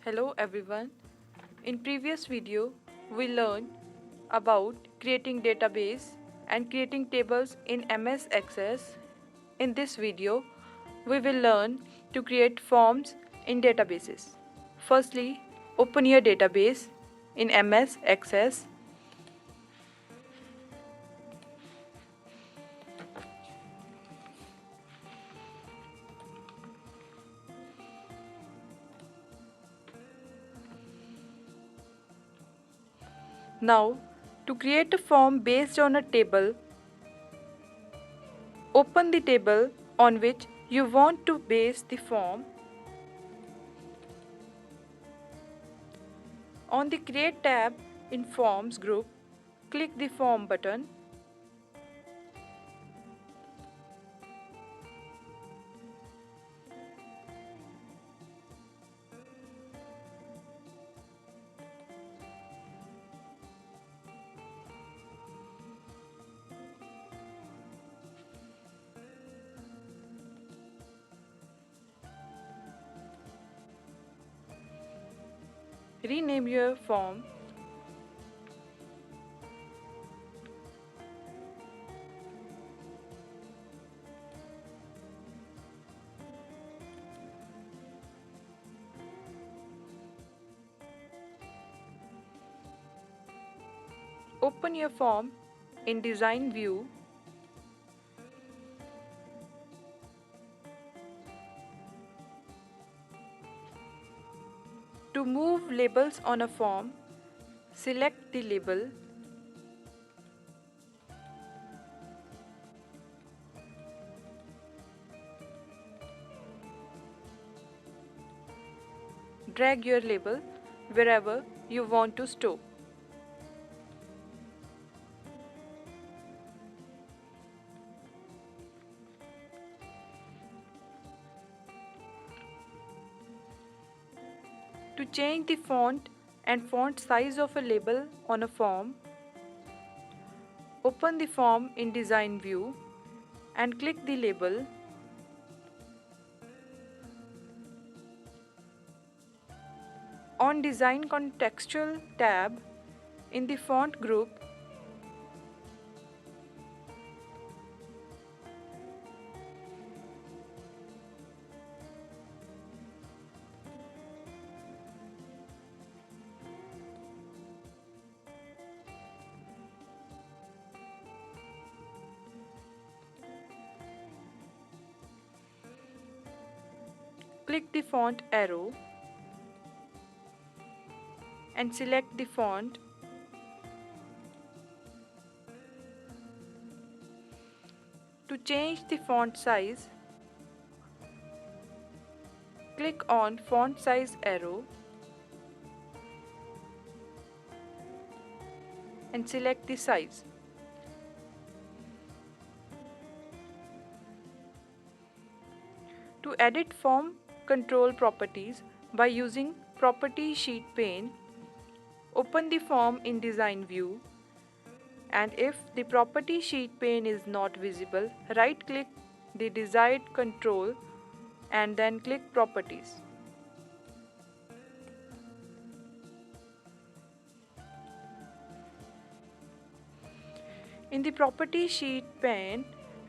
Hello everyone. In previous video, we learned about creating database and creating tables in MS Access. In this video, we will learn to create forms in databases. Firstly, open your database in MS Access. Now, to create a form based on a table, open the table on which you want to base the form. On the Create tab in Forms group, click the Form button. Rename your form. Open your form in Design view. To move labels on a form, select the label. Drag your label wherever you want to store. To change the font and font size of a label on a form, open the form in Design view and click the label. On Design Contextual tab in the Font group, click the font arrow and select the font. To change the font size, click on Font Size arrow and select the size. To edit form control properties by using Property Sheet pane, open the form in Design view, and if the Property Sheet pane is not visible, right-click the desired control and then click Properties. In the Property Sheet pane,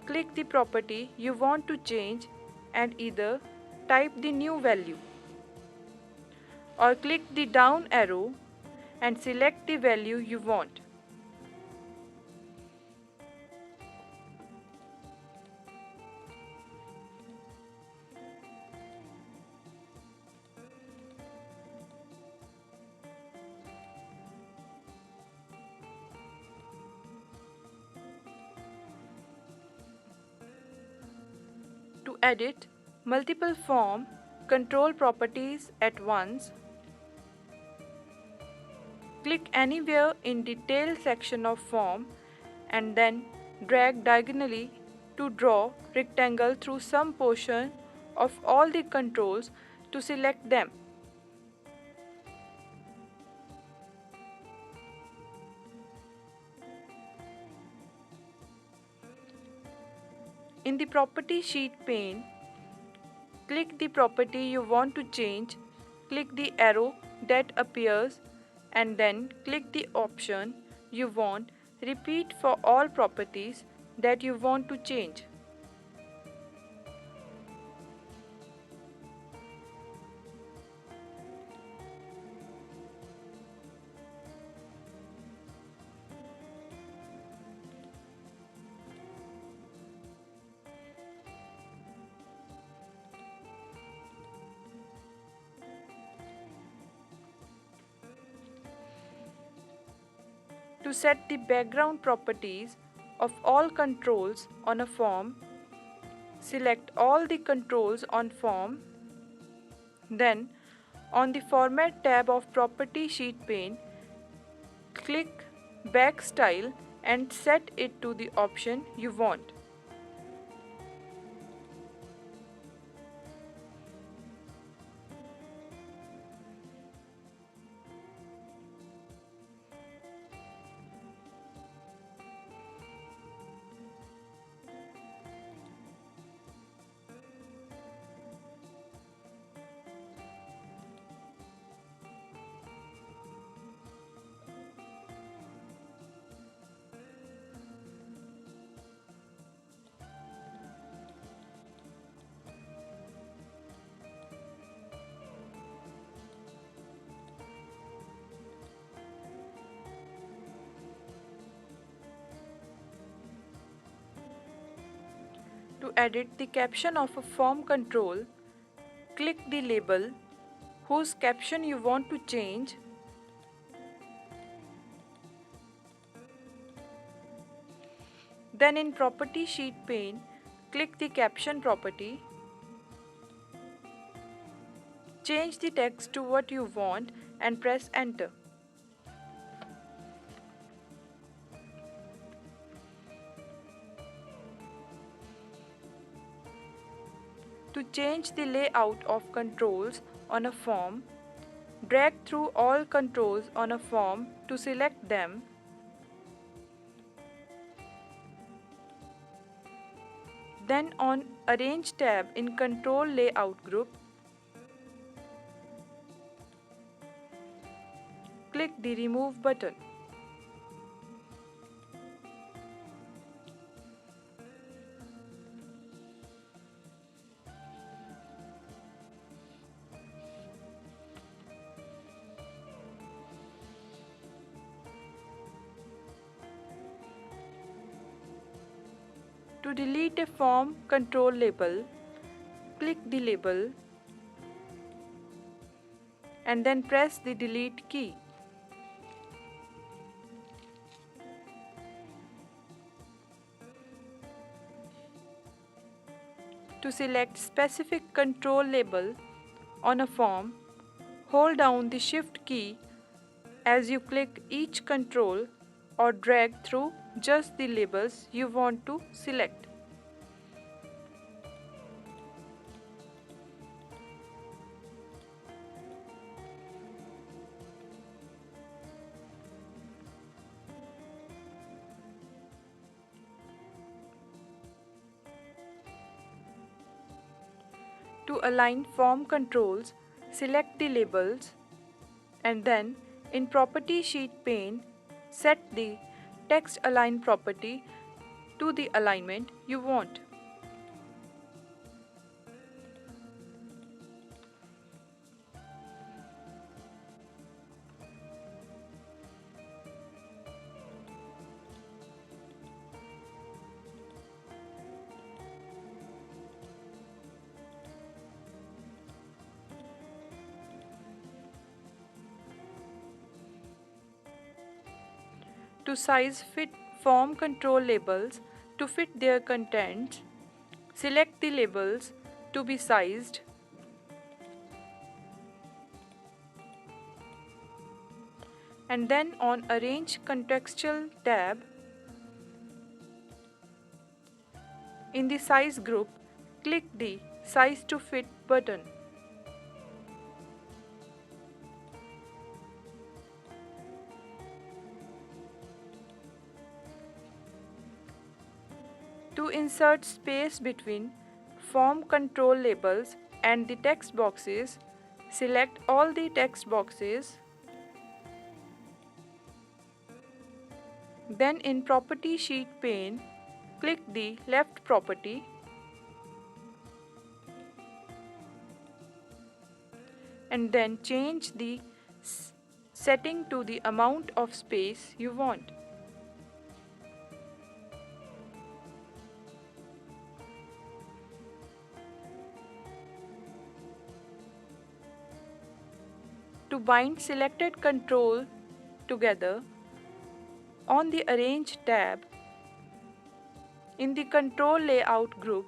click the property you want to change and either type the new value or click the down arrow and select the value you want. To edit multiple form control properties at once, click anywhere in Detail section of form and then drag diagonally to draw rectangle through some portion of all the controls to select them. In the Property Sheet pane, click the property you want to change, click the arrow that appears and then click the option you want. Repeat for all properties that you want to change. To set the background properties of all controls on a form, select all the controls on form. Then, on the Format tab of Property Sheet pane, click Back Style and set it to the option you want. To edit the caption of a form control, click the label whose caption you want to change. Then in Property Sheet pane, click the caption property. Change the text to what you want and press enter. To change the layout of controls on a form, drag through all controls on a form to select them. Then on Arrange tab in Control Layout group, click the Remove button. To delete a form control label, click the label and then press the delete key. To select specific control label on a form, hold down the Shift key as you click each control or drag through just the labels you want to select. To align form controls, select the labels and then in Property Sheet pane, set the Text Align property to the alignment you want. To size fit form control labels to fit their contents, select the labels to be sized. And then on Arrange Contextual tab, in the Size group, click the Size to Fit button. To insert space between form control labels and the text boxes, Select all the text boxes. Then in Property Sheet pane, click the left property and then change the setting to the amount of space you want. To bind selected control together, on the Arrange tab, in the Control Layout group,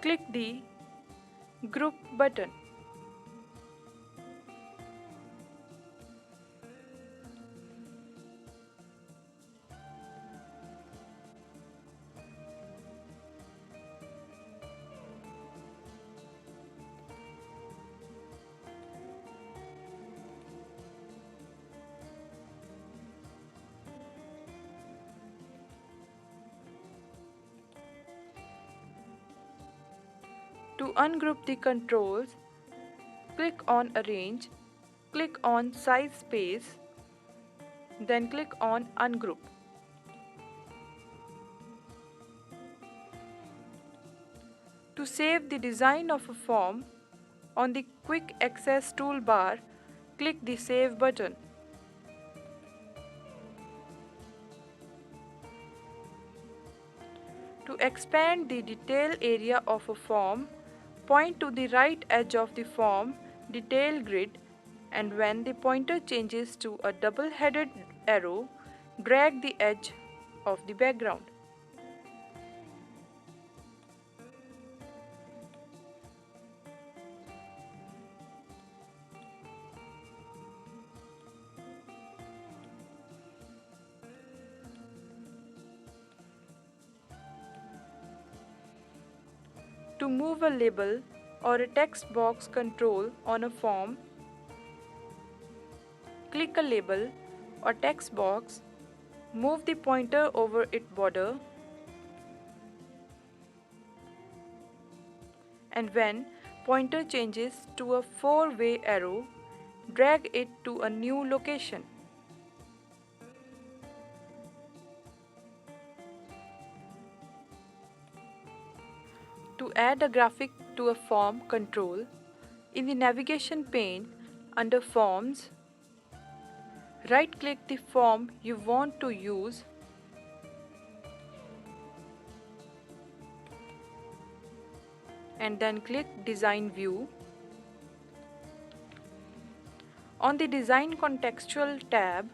click the Group button. To ungroup the controls, click on Arrange, click on Size Space, then click on Ungroup. To save the design of a form, on the Quick Access toolbar, click the Save button. To expand the detail area of a form, point to the right edge of the form detail grid, and when the pointer changes to a double-headed arrow, drag the edge of the background. To move a label or a text box control on a form, click a label or text box, move the pointer over its border, and when pointer changes to a four-way arrow, drag it to a new location. To add a graphic to a form control, in the navigation pane under Forms, right-click the form you want to use and then click Design View. On the Design Contextual tab,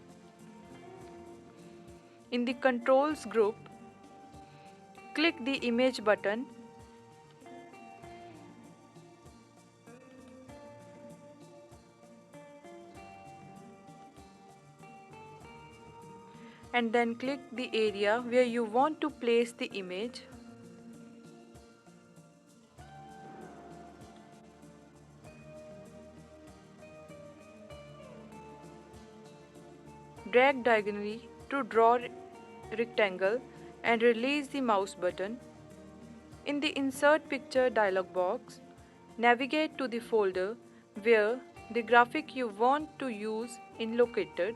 in the Controls group, click the Image button and then click the area where you want to place the image. Drag diagonally to draw rectangle and release the mouse button. In the Insert Picture dialog box, navigate to the folder where the graphic you want to use is located.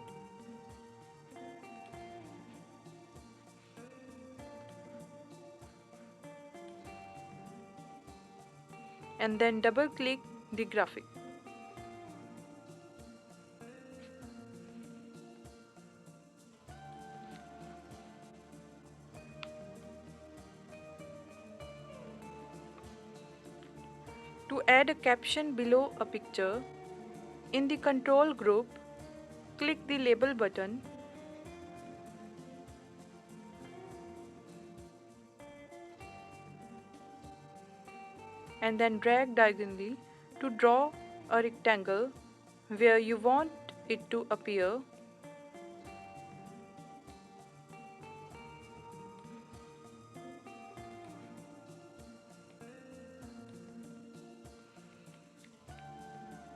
And then double-click the graphic. To add a caption below a picture, in the Control group, click the Label button and then drag diagonally to draw a rectangle where you want it to appear.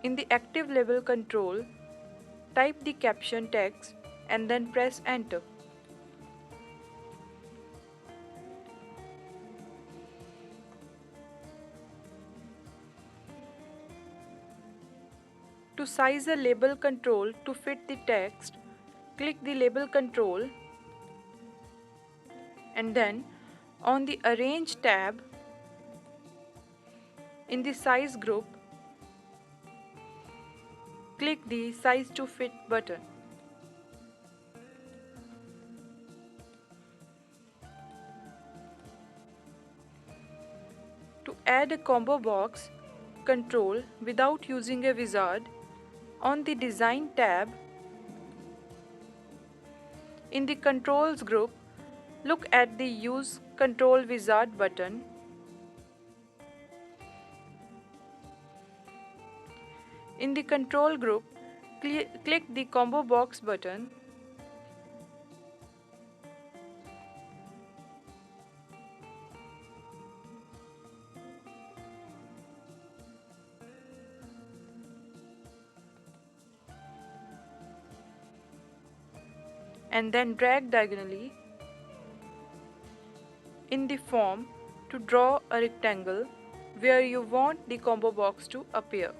In the Active Label control, type the caption text and then press Enter. To size a label control to fit the text, click the label control and then on the Arrange tab in the Size group, click the Size to Fit button. To add a combo box control without using a wizard, on the Design tab in the Controls group, look at the Use Control Wizard button. In the Control group, click the Combo Box button. And then drag diagonally in the form to draw a rectangle where you want the combo box to appear.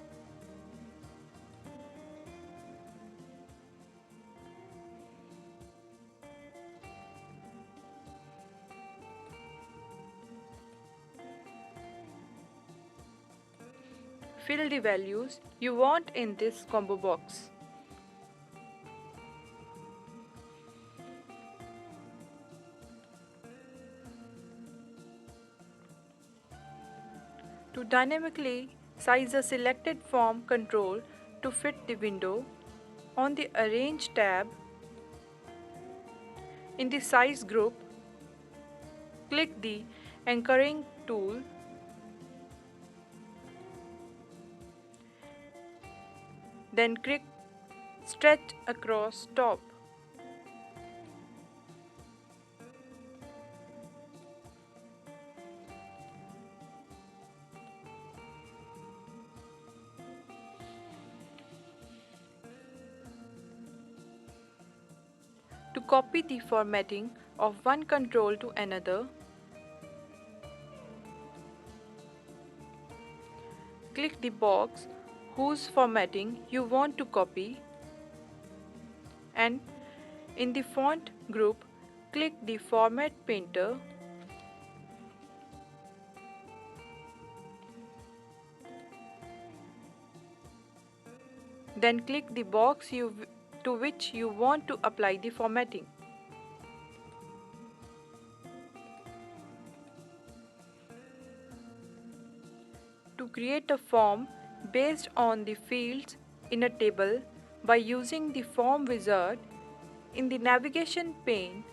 Fill the values you want in this combo box. To dynamically size a selected form control to fit the window, on the Arrange tab, in the Size group, click the Anchoring tool then click Stretch across top. To copy the formatting of one control to another, click the box whose formatting you want to copy and in the Font group, click the Format Painter then click the box to which you want to apply the formatting. To create a form based on the fields in a table by using the Form wizard in the navigation pane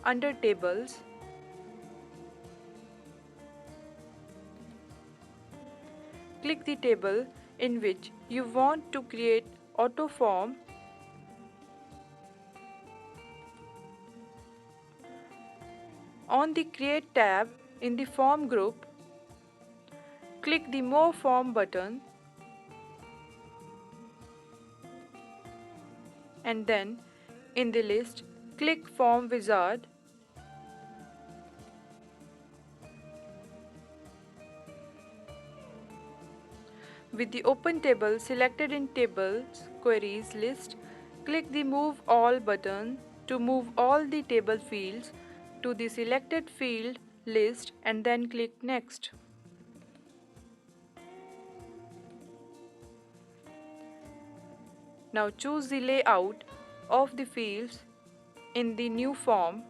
under Tables, click the table in which you want to create auto form. On the Create tab in the Form group, click the More Form button and then in the list, click Form Wizard. With the Open Table selected in Tables Queries list, click the Move All button to move all the table fields to the selected field list and then click Next. Now choose the layout of the fields in the new form.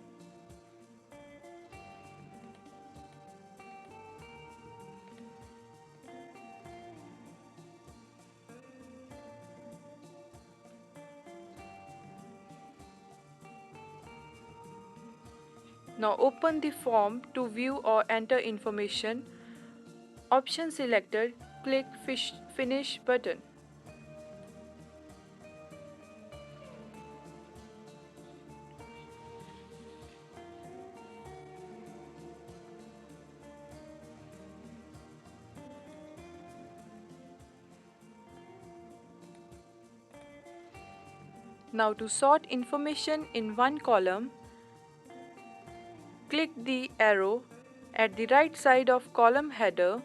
Now open the form to view or enter information. Option selected, click Finish button. Now to sort information in one column, click the arrow at the right side of column header.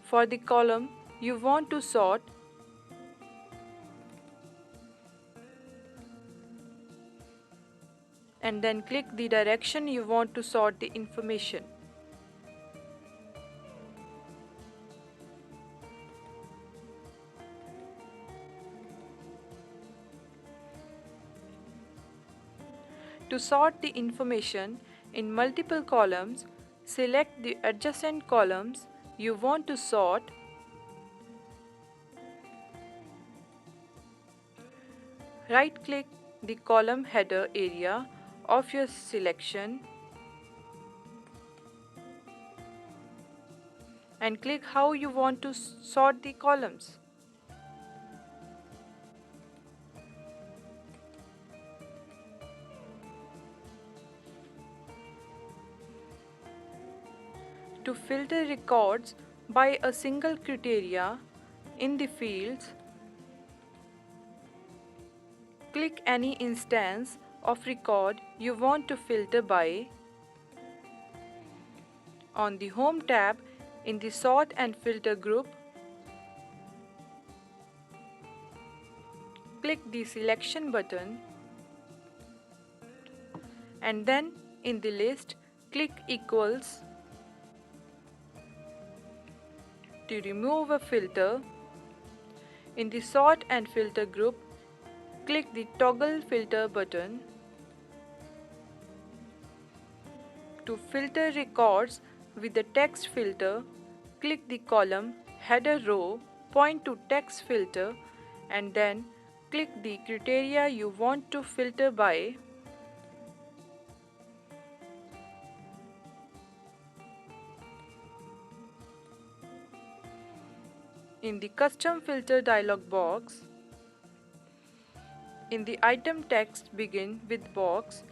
For the column you want to sort, and then click the direction you want to sort the information. To sort the information in multiple columns, select the adjacent columns you want to sort. Right-click the column header area of your selection and click how you want to sort the columns. To filter records by a single criteria in the fields, click any instance of record you want to filter by. On the Home tab in the Sort and Filter group, click the Selection button and then in the list, click Equals. To remove a filter, in the Sort and Filter group, click the Toggle Filter button. To filter records with the text filter, click the column header row, point to text filter, and then click the criteria you want to filter by. In the Custom Filter dialog box, in the item text begin with box,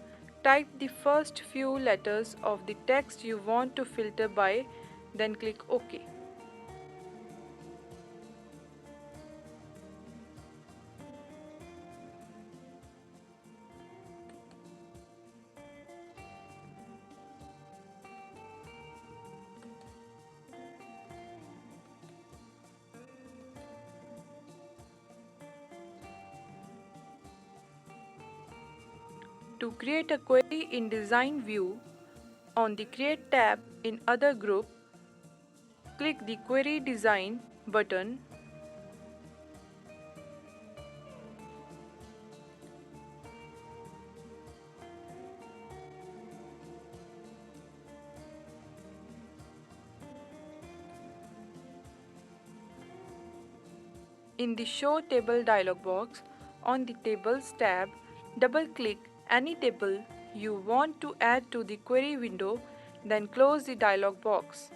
type the first few letters of the text you want to filter by, then click OK. To create a query in Design view, on the Create tab in Other group, click the Query Design button. In the Show Table dialog box, on the Tables tab, double-click any table you want to add to the query window, then close the dialog box.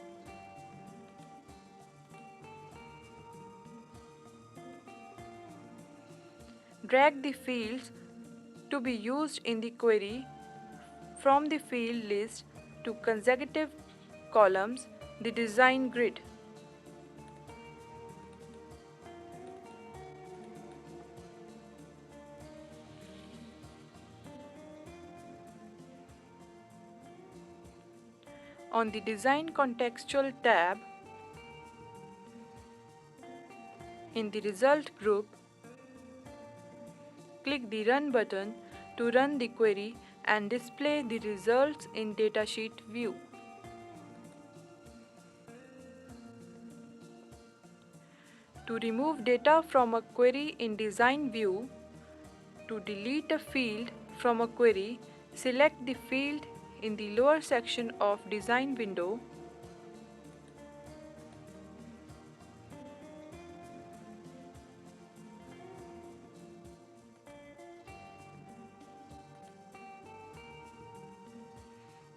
Drag the fields to be used in the query from the field list to consecutive columns, the design grid. On the Design Contextual tab, in the Result group, click the Run button to run the query and display the results in Datasheet view. To remove data from a query in Design view, to delete a field from a query, select the field in the lower section of Design window.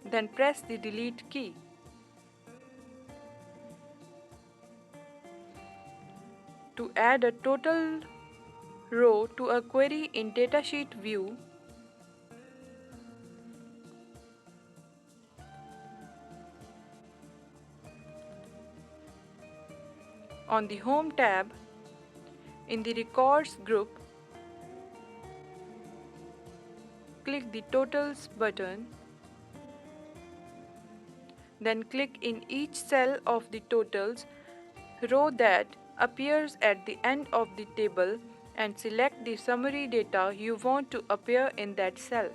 Then press the Delete key. To add a total row to a query in Datasheet view, on the Home tab, in the Records group, click the Totals button, then click in each cell of the totals row that appears at the end of the table and select the summary data you want to appear in that cell.